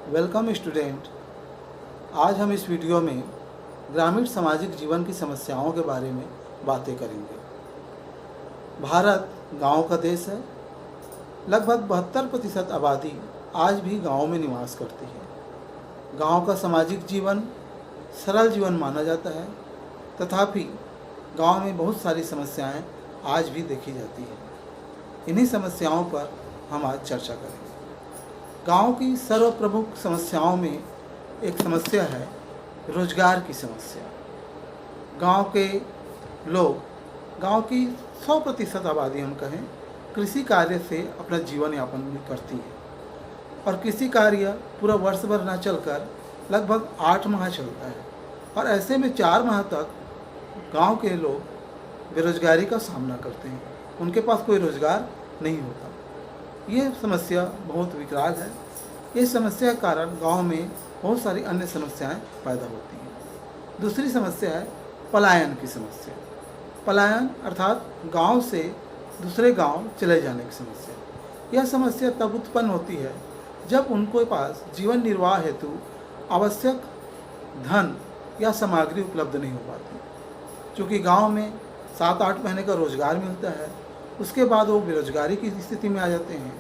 Welcome student. आज हम इस वीडियो में ग्रामीण सामाजिक जीवन की समस्याओं के बारे में बातें करेंगे। भारत गांव का देश है। लगभग 72% आबादी आज भी गांव में निवास करती है। गांव का सामाजिक जीवन सरल जीवन माना जाता है, तथापि गांव में बहुत सारी समस्याएं आज भी देखी जाती हैं। इन्हीं समस्याओं पर हम आज चर्चा करेंगे। गांव की सर्वप्रमुख समस्याओं में एक समस्या है रोजगार की समस्या। गांव के लोग, गांव की 100% आबादी हम कहें, कृषि कार्य से अपना जीवन यापन भी करती है और कृषि कार्य पूरा वर्ष भर न चलकर लगभग 8 माह चलता है और ऐसे में 4 माह तक गांव के लोग बेरोजगारी का सामना करते हैं। उनके पास कोई रोजगार नहीं होता। ये समस्या बहुत विकराल है। इस समस्या के कारण गांव में बहुत सारी अन्य समस्याएं पैदा होती हैं। दूसरी समस्या है पलायन की समस्या। पलायन अर्थात गांव से दूसरे गांव चले जाने की समस्या। यह समस्या तब उत्पन्न होती है जब उनके पास जीवन निर्वाह हेतु आवश्यक धन या सामग्री उपलब्ध नहीं हो पाती। क्योंकि गांव में 7-8 महीने का रोजगार मिलता है, उसके बाद वो बेरोजगारी की स्थिति में आ जाते हैं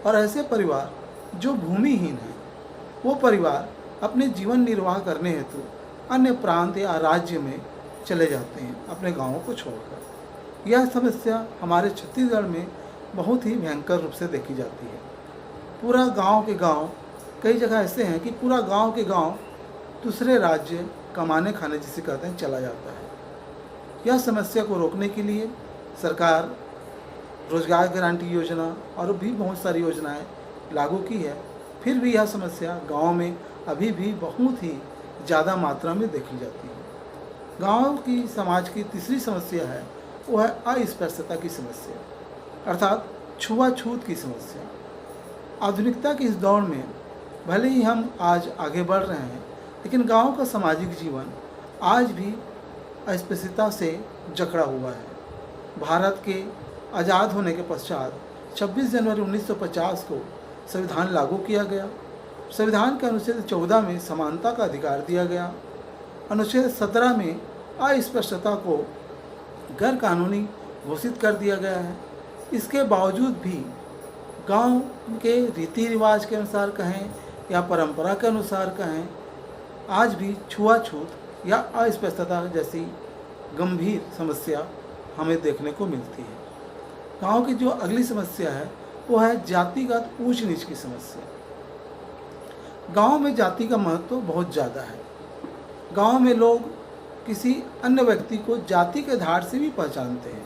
और ऐसे परिवार जो भूमिहीन हैं, वो परिवार अपने जीवन निर्वाह करने हेतु अन्य प्रांत या राज्य में चले जाते हैं अपने गांवों को छोड़कर। यह समस्या हमारे छत्तीसगढ़ में बहुत ही भयंकर रूप से देखी जाती है। पूरा गांव के गांव, कई जगह ऐसे हैं कि पूरा गांव के गांव दूसरे राज्य कमाने खाने जिसे कहते हैं चला जाता है। यह समस्या को रोकने के लिए सरकार रोजगार गारंटी योजना और भी बहुत सारी योजनाएं लागू की है। फिर भी यह समस्या गांव में अभी भी बहुत ही ज़्यादा मात्रा में देखी जाती है। गांव की समाज की तीसरी समस्या है, वो है अस्पृश्यता की समस्या, अर्थात छुआछूत की समस्या। आधुनिकता की इस दौर में भले ही हम आज आगे बढ़ रहे हैं, लेकिन गांव का सामाजिक जीवन आज भी अस्पृश्यता से जकड़ा हुआ है। भारत के आज़ाद होने के पश्चात 26 जनवरी 1950 को संविधान लागू किया गया। संविधान के अनुच्छेद 14 में समानता का अधिकार दिया गया। अनुच्छेद 17 में अस्पृश्यता को गैर कानूनी घोषित कर दिया गया है। इसके बावजूद भी गांव के रीति रिवाज के अनुसार कहें या परंपरा के अनुसार कहें, आज भी छुआछूत या अस्पृश्यता जैसी गंभीर समस्या हमें देखने को मिलती है। गांव की जो अगली समस्या है वो है जातिगत ऊंच नीच की समस्या। गांव में जाति का महत्व बहुत ज़्यादा है। गांव में लोग किसी अन्य व्यक्ति को जाति के आधार से भी पहचानते हैं।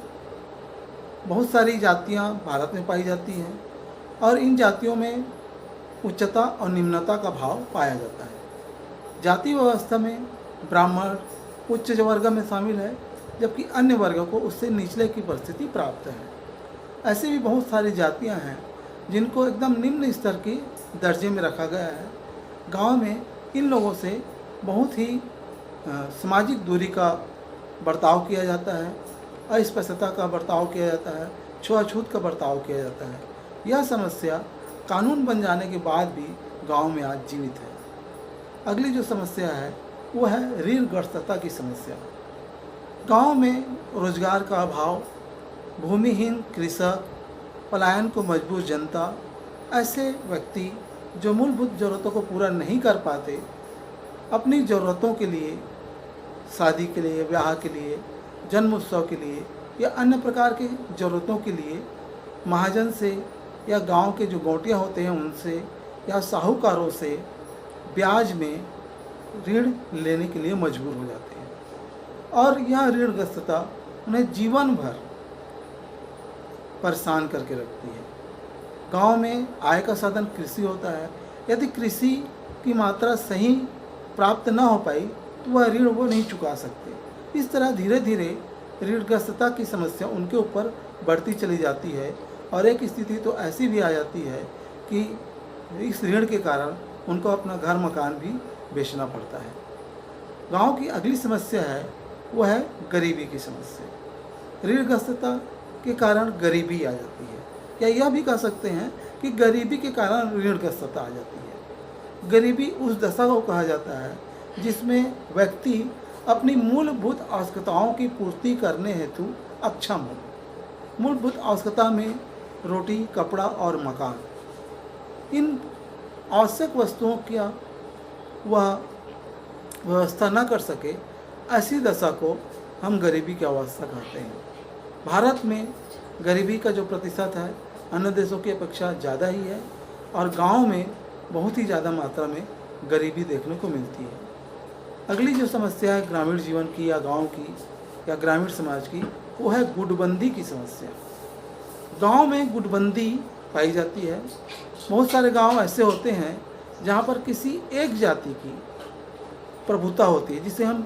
बहुत सारी जातियां भारत में पाई जाती हैं और इन जातियों में उच्चता और निम्नता का भाव पाया जाता है। जाति व्यवस्था में ब्राह्मण उच्च वर्ग में शामिल है, जबकि अन्य वर्गों को उससे निचले की परिस्थिति प्राप्त है। ऐसे भी बहुत सारी जातियां हैं जिनको एकदम निम्न स्तर की दर्जे में रखा गया है। गांव में इन लोगों से बहुत ही सामाजिक दूरी का बर्ताव किया जाता है, अस्पृश्यता का बर्ताव किया जाता है, छुआछूत का बर्ताव किया जाता है। यह समस्या कानून बन जाने के बाद भी गांव में आज जीवित है। अगली जो समस्या है वो है ऋणग्रस्तता की समस्या। गांव में रोजगार का अभाव, भूमिहीन कृषक, पलायन को मजबूर जनता, ऐसे व्यक्ति जो मूलभूत ज़रूरतों को पूरा नहीं कर पाते, अपनी ज़रूरतों के लिए, शादी के लिए, ब्याह के लिए, जन्म उत्सव के लिए या अन्य प्रकार की ज़रूरतों के लिए महाजन से या गांव के जो गौटिया होते हैं उनसे या साहूकारों से ब्याज में ऋण लेने के लिए मजबूर हो जाते हैं और यह ऋणग्रस्तता उन्हें जीवन भर परेशान करके रखती है। गांव में आय का साधन कृषि होता है। यदि कृषि की मात्रा सही प्राप्त न हो पाई तो वह ऋण वो नहीं चुका सकते। इस तरह धीरे धीरे ऋणग्रस्तता की समस्या उनके ऊपर बढ़ती चली जाती है और एक स्थिति तो ऐसी भी आ जाती है कि इस ऋण के कारण उनको अपना घर मकान भी बेचना पड़ता है। गांव की अगली समस्या है वो है गरीबी की समस्या। ऋणग्रस्तता के कारण गरीबी आ जाती है, या यह भी कह सकते हैं कि गरीबी के कारण ऋणग्रस्तता आ जाती है। गरीबी उस दशा को कहा जाता है जिसमें व्यक्ति अपनी मूलभूत आवश्यकताओं की पूर्ति करने हेतु अक्षम हो। मूलभूत आवश्यकता में रोटी, कपड़ा और मकान, इन आवश्यक वस्तुओं का वह व्यवस्था न कर सके, ऐसी दशा को हम गरीबी की अवस्था कहते हैं। भारत में गरीबी का जो प्रतिशत है अन्य देशों की अपेक्षा ज़्यादा ही है और गांव में बहुत ही ज़्यादा मात्रा में गरीबी देखने को मिलती है। अगली जो समस्या है ग्रामीण जीवन की या गांव की या ग्रामीण समाज की, वो है गुटबंदी की समस्या। गांव में गुटबंदी पाई जाती है। बहुत सारे गांव ऐसे होते हैं जहां पर किसी एक जाति की प्रभुता होती है, जिसे हम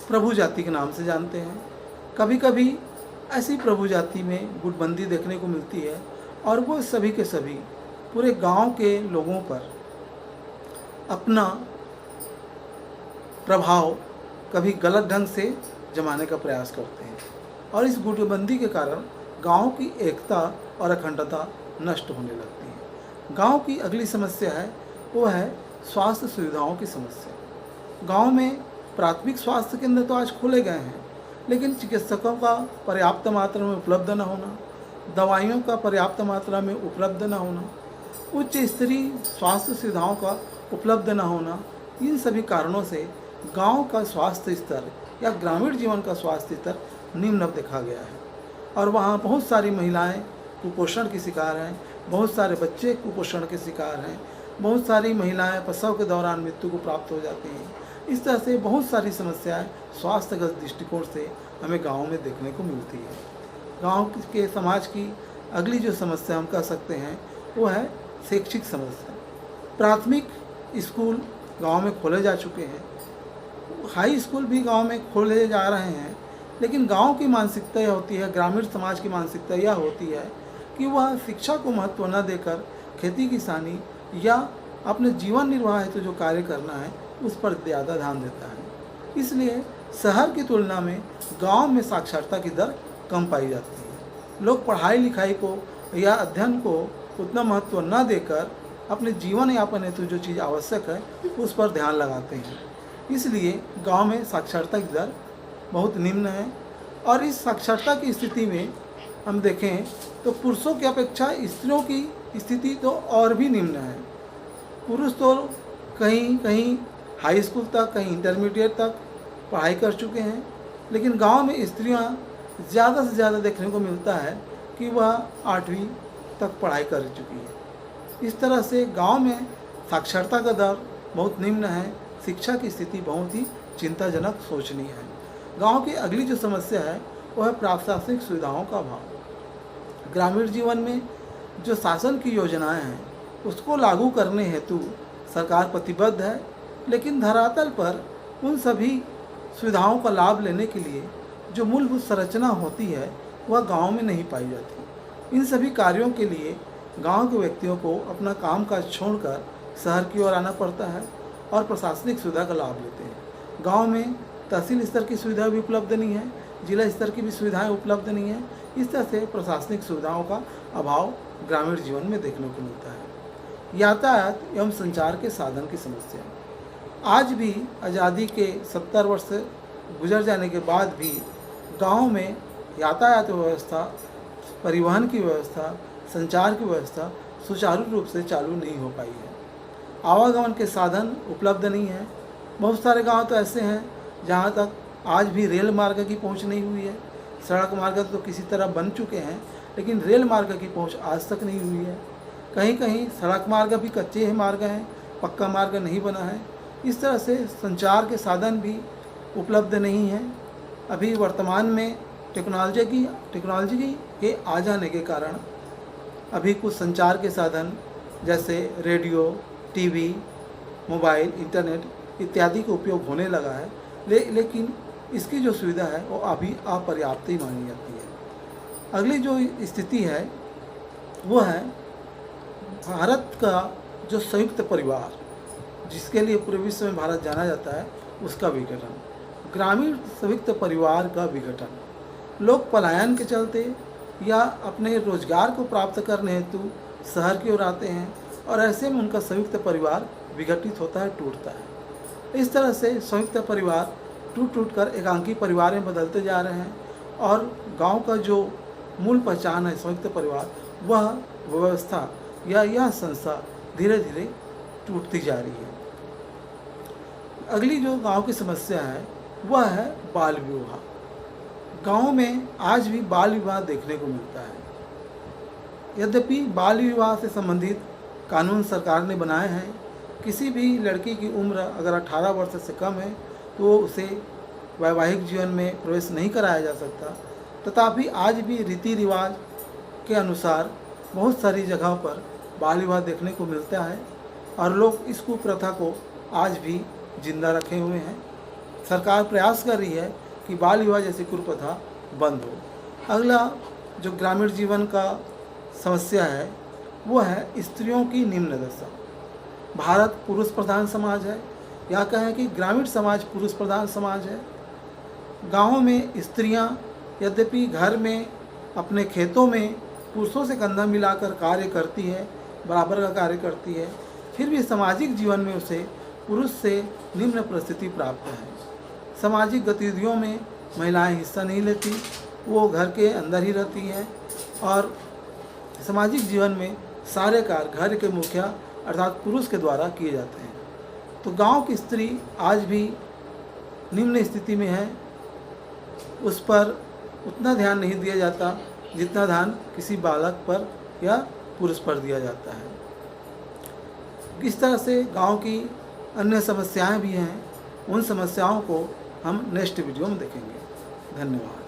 प्रभु जाति के नाम से जानते हैं। कभी कभी ऐसी प्रभु जाति में गुटबंदी देखने को मिलती है और वो सभी के सभी पूरे गांव के लोगों पर अपना प्रभाव कभी गलत ढंग से जमाने का प्रयास करते हैं और इस गुटबंदी के कारण गांव की एकता और अखंडता नष्ट होने लगती है। गांव की अगली समस्या है वो है स्वास्थ्य सुविधाओं की समस्या। गांव में प्राथमिक स्वास्थ्य केंद्र तो आज खोले गए हैं, लेकिन चिकित्सकों का पर्याप्त मात्रा में उपलब्ध न होना, दवाइयों का पर्याप्त मात्रा में उपलब्ध न होना, उच्च स्तरीय स्वास्थ्य सुविधाओं का उपलब्ध न होना, इन सभी कारणों से गांव का स्वास्थ्य स्तर या ग्रामीण जीवन का स्वास्थ्य स्तर निम्न देखा गया है और वहाँ बहुत सारी महिलाएं कुपोषण की शिकार हैं, बहुत सारे बच्चे कुपोषण के शिकार हैं, बहुत सारी महिलाएं प्रसव के दौरान मृत्यु को प्राप्त हो जाती हैं। इस तरह से बहुत सारी समस्याएं स्वास्थ्यगत दृष्टिकोण से हमें गांव में देखने को मिलती है। गांव के समाज की अगली जो समस्या हम कह सकते हैं वो है शैक्षिक समस्या। प्राथमिक स्कूल गांव में खोले जा चुके हैं, हाई स्कूल भी गांव में खोले जा रहे हैं, लेकिन गांव की मानसिकता यह होती है, ग्रामीण समाज की मानसिकता यह होती है कि वह शिक्षा को महत्व न देकर खेती किसानी या अपने जीवन निर्वाह हेतु जो कार्य करना है उस पर ज़्यादा ध्यान देता है। इसलिए शहर की तुलना में गांव में साक्षरता की दर कम पाई जाती है। लोग पढ़ाई लिखाई को या अध्ययन को उतना महत्व न देकर अपने जीवन यापन हेतु जो चीज़ आवश्यक है उस पर ध्यान लगाते हैं। इसलिए गांव में साक्षरता की दर बहुत निम्न है और इस साक्षरता की स्थिति में हम देखें तो पुरुषों की अपेक्षा स्त्रियों की स्थिति तो और भी निम्न है। पुरुष तो कहीं कहीं हाई स्कूल तक, कहीं इंटरमीडिएट तक पढ़ाई कर चुके हैं, लेकिन गांव में स्त्रियां ज़्यादा से ज़्यादा देखने को मिलता है कि वह 8वीं तक पढ़ाई कर चुकी है। इस तरह से गांव में साक्षरता का दर बहुत निम्न है, शिक्षा की स्थिति बहुत ही चिंताजनक सोचनीय है। गांव की अगली जो समस्या है वह है प्रशासनिक सुविधाओं का अभाव। ग्रामीण जीवन में जो शासन की योजनाएं हैं उसको लागू करने हेतु सरकार प्रतिबद्ध है, लेकिन धरातल पर उन सभी सुविधाओं का लाभ लेने के लिए जो मूलभूत संरचना होती है वह गांव में नहीं पाई जाती। इन सभी कार्यों के लिए गांव के व्यक्तियों को अपना काम काज छोड़कर शहर की ओर आना पड़ता है और प्रशासनिक सुविधा का लाभ लेते हैं। गांव में तहसील स्तर की सुविधा भी उपलब्ध नहीं है, जिला स्तर की भी सुविधाएं उपलब्ध नहीं है। इस तरह से प्रशासनिक सुविधाओं का अभाव ग्रामीण जीवन में देखने को मिलता है। यातायात एवं संचार के साधन की समस्या आज भी आज़ादी के 70 वर्ष गुजर जाने के बाद भी गांव में यातायात व्यवस्था, परिवहन की व्यवस्था, संचार की व्यवस्था सुचारू रूप से चालू नहीं हो पाई है। आवागमन के साधन उपलब्ध नहीं है। बहुत सारे गांव तो ऐसे हैं जहां तक आज भी रेल मार्ग की पहुंच नहीं हुई है। सड़क मार्ग तो किसी तरह बन चुके हैं, लेकिन रेल मार्ग की पहुंच आज तक नहीं हुई है। कहीं कहीं सड़क मार्ग भी कच्चे मार्ग हैं, पक्का मार्ग नहीं बना है। इस तरह से संचार के साधन भी उपलब्ध नहीं हैं। अभी वर्तमान में टेक्नोलॉजी के आ जाने के कारण अभी कुछ संचार के साधन जैसे रेडियो, टीवी, मोबाइल, इंटरनेट इत्यादि का उपयोग होने लगा है, लेकिन इसकी जो सुविधा है वो अभी अपर्याप्त ही मानी जाती है। अगली जो स्थिति है वो है भारत का जो संयुक्त परिवार, जिसके लिए पूरे विश्व में भारत जाना जाता है, उसका विघटन, ग्रामीण संयुक्त परिवार का विघटन। लोग पलायन के चलते या अपने रोजगार को प्राप्त करने हेतु शहर की ओर आते हैं और ऐसे में उनका संयुक्त परिवार विघटित होता है, टूटता है। इस तरह से संयुक्त परिवार टूट टूट कर एकांकी परिवार में बदलते जा रहे हैं और गांव का जो मूल पहचान है संयुक्त परिवार, वह व्यवस्था या यह संस्था धीरे धीरे टूटती जा रही है। अगली जो गांव की समस्या है वह है बाल विवाह। गाँव में आज भी बाल विवाह देखने को मिलता है। यद्यपि बाल विवाह से संबंधित कानून सरकार ने बनाए हैं, किसी भी लड़की की उम्र अगर 18 वर्ष से कम है तो उसे वैवाहिक जीवन में प्रवेश नहीं कराया जा सकता। तथापि आज भी रीति रिवाज के अनुसार बहुत सारी जगहों पर बाल विवाह देखने को मिलता है और लोग इस कुप्रथा को आज भी जिंदा रखे हुए हैं। सरकार प्रयास कर रही है कि बाल विवाह जैसी कुप्रथा बंद हो। अगला जो ग्रामीण जीवन का समस्या है वो है स्त्रियों की निम्न दशा। भारत पुरुष प्रधान समाज है, या कहें कि ग्रामीण समाज पुरुष प्रधान समाज है। गाँवों में स्त्रियां यद्यपि घर में अपने खेतों में पुरुषों से कंधा मिलाकर कार्य करती है, बराबर का कार्य करती है, फिर भी सामाजिक जीवन में उसे पुरुष से निम्न परिस्थिति प्राप्त है। सामाजिक गतिविधियों में महिलाएं हिस्सा नहीं लेती, वो घर के अंदर ही रहती हैं और सामाजिक जीवन में सारे कार्य घर के मुखिया अर्थात पुरुष के द्वारा किए जाते हैं। तो गांव की स्त्री आज भी निम्न स्थिति में है, उस पर उतना ध्यान नहीं दिया जाता जितना ध्यान किसी बालक पर या पुरुष पर दिया जाता है। इस तरह से गांव की अन्य समस्याएं भी हैं, उन समस्याओं को हम नेक्स्ट वीडियो में देखेंगे। धन्यवाद।